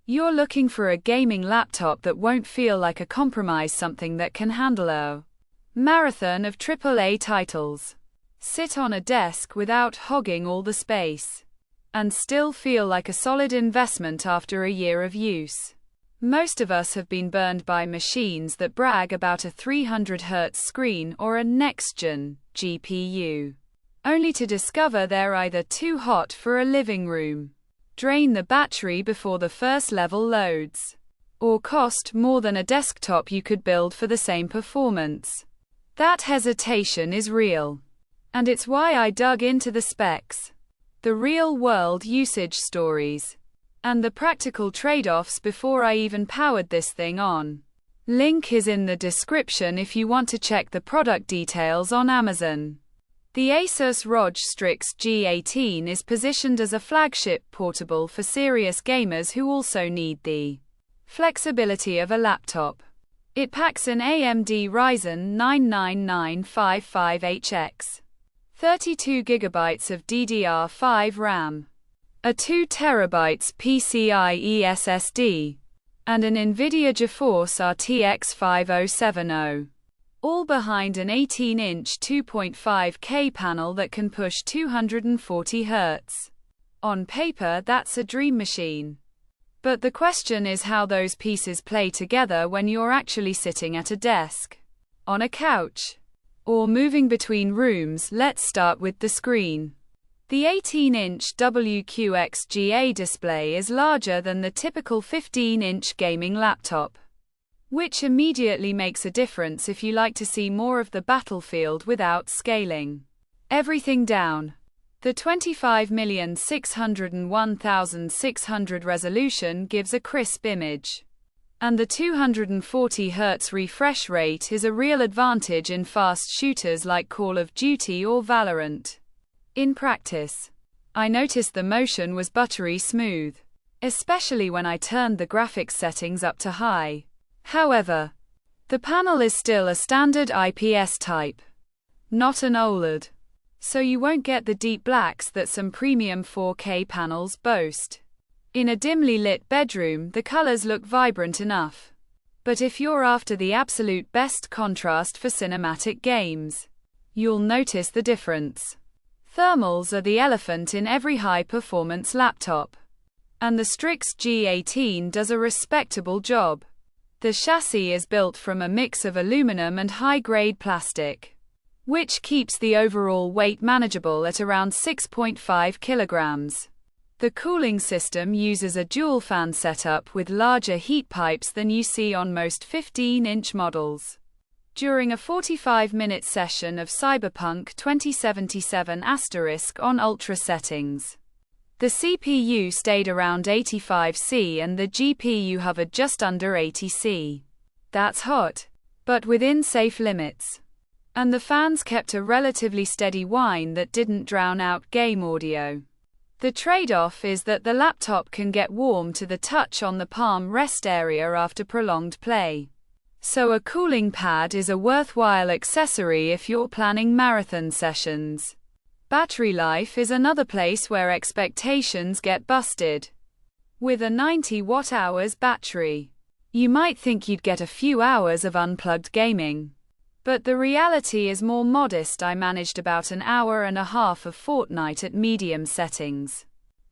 You're looking for a gaming laptop that won't feel like a compromise, something that can handle a marathon of AAA titles, sit on a desk without hogging all the space, and still feel like a solid investment after a year of use. Most of us have been burned by machines that brag about a 300Hz screen or a next-gen GPU, only to discover they're either too hot for a living room, drain the battery before the first level loads, or cost more than a desktop you could build for the same performance. That hesitation is real. And it's why I dug into the specs, the real-world usage stories, and the practical trade-offs before I even powered this thing on. Link is in the description if you want to check the product details on Amazon. The ASUS ROG Strix G18 is positioned as a flagship portable for serious gamers who also need the flexibility of a laptop. It packs an AMD Ryzen 99955HX, 32GB of DDR5 RAM, a 2TB PCIe SSD, and an NVIDIA GeForce RTX 5070. All behind an 18-inch 2.5K panel that can push 240 Hz. On paper, that's a dream machine. But the question is how those pieces play together when you're actually sitting at a desk, on a couch, or moving between rooms. Let's start with the screen. The 18-inch WQXGA display is larger than the typical 15-inch gaming laptop, which immediately makes a difference if you like to see more of the battlefield without scaling everything down. The 25,601,600 resolution gives a crisp image, and the 240 Hz refresh rate is a real advantage in fast shooters like Call of Duty or Valorant. In practice, I noticed the motion was buttery smooth, especially when I turned the graphics settings up to high. However, the panel is still a standard IPS type, not an OLED, so you won't get the deep blacks that some premium 4K panels boast. In a dimly lit bedroom, the colors look vibrant enough. But if you're after the absolute best contrast for cinematic games, you'll notice the difference. Thermals are the elephant in every high-performance laptop, and the Strix G18 does a respectable job. The chassis is built from a mix of aluminum and high-grade plastic, which keeps the overall weight manageable at around 6.5 kilograms. The cooling system uses a dual-fan setup with larger heat pipes than you see on most 15-inch models. During a 45-minute session of Cyberpunk 2077 * on ultra settings, the CPU stayed around 85°C and the GPU hovered just under 80°C. That's hot, but within safe limits. And the fans kept a relatively steady whine that didn't drown out game audio. The trade-off is that the laptop can get warm to the touch on the palm rest area after prolonged play. So a cooling pad is a worthwhile accessory if you're planning marathon sessions. Battery life is another place where expectations get busted. With a 90 watt-hours battery, you might think you'd get a few hours of unplugged gaming. But the reality is more modest. I managed about an hour and a half of Fortnite at medium settings,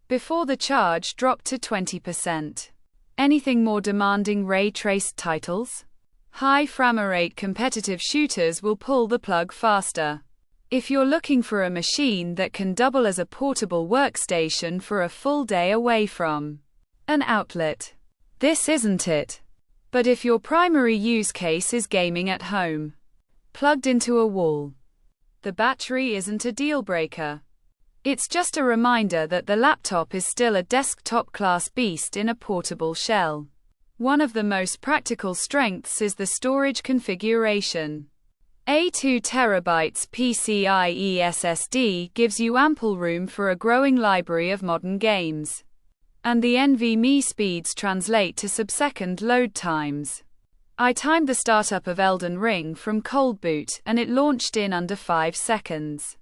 before the charge dropped to 20%. Anything more demanding ray-traced titles? High framerate competitive shooters will pull the plug faster. If you're looking for a machine that can double as a portable workstation for a full day away from an outlet, this isn't it. But if your primary use case is gaming at home, plugged into a wall, the battery isn't a deal breaker. It's just a reminder that the laptop is still a desktop-class beast in a portable shell. One of the most practical strengths is the storage configuration. A 2TB PCIe SSD gives you ample room for a growing library of modern games, and the NVMe speeds translate to sub-second load times. I timed the startup of Elden Ring from cold boot and it launched in under 5 seconds,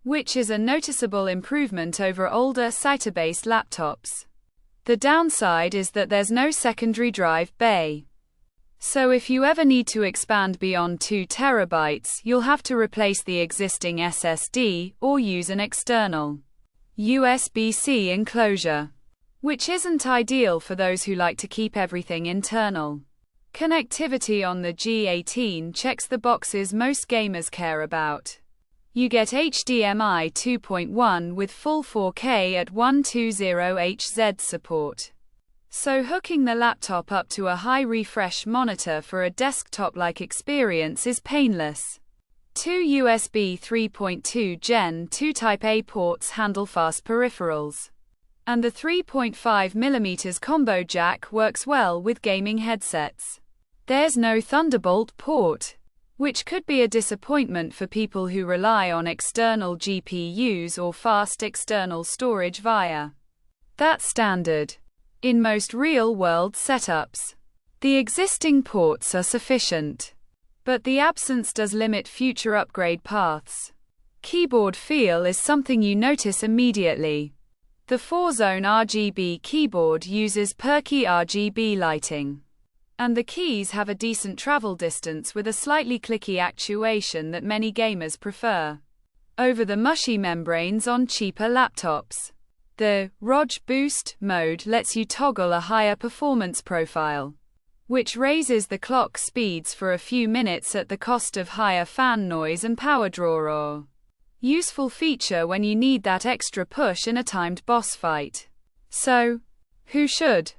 which is a noticeable improvement over older SATA-based laptops. The downside is that there's no secondary drive bay. So if you ever need to expand beyond 2 terabytes, you'll have to replace the existing SSD or use an external USB-C enclosure, which isn't ideal for those who like to keep everything internal. Connectivity on the G18 checks the boxes most gamers care about. You get HDMI 2.1 with full 4K at 120Hz support. So hooking the laptop up to a high refresh monitor for a desktop-like experience is painless. 2 USB 3.2 Gen 2 Type A ports handle fast peripherals. And the 3.5mm combo jack works well with gaming headsets. There's no Thunderbolt port, which could be a disappointment for people who rely on external GPUs or fast external storage via. That's standard in most real-world setups. The existing ports are sufficient, but the absence does limit future upgrade paths. Keyboard feel is something you notice immediately. The 4-zone RGB keyboard uses perky RGB lighting, and the keys have a decent travel distance with a slightly clicky actuation that many gamers prefer over the mushy membranes on cheaper laptops. The ROG Boost mode lets you toggle a higher performance profile, which raises the clock speeds for a few minutes at the cost of higher fan noise and power draw. Useful feature when you need that extra push in a timed boss fight. So, who should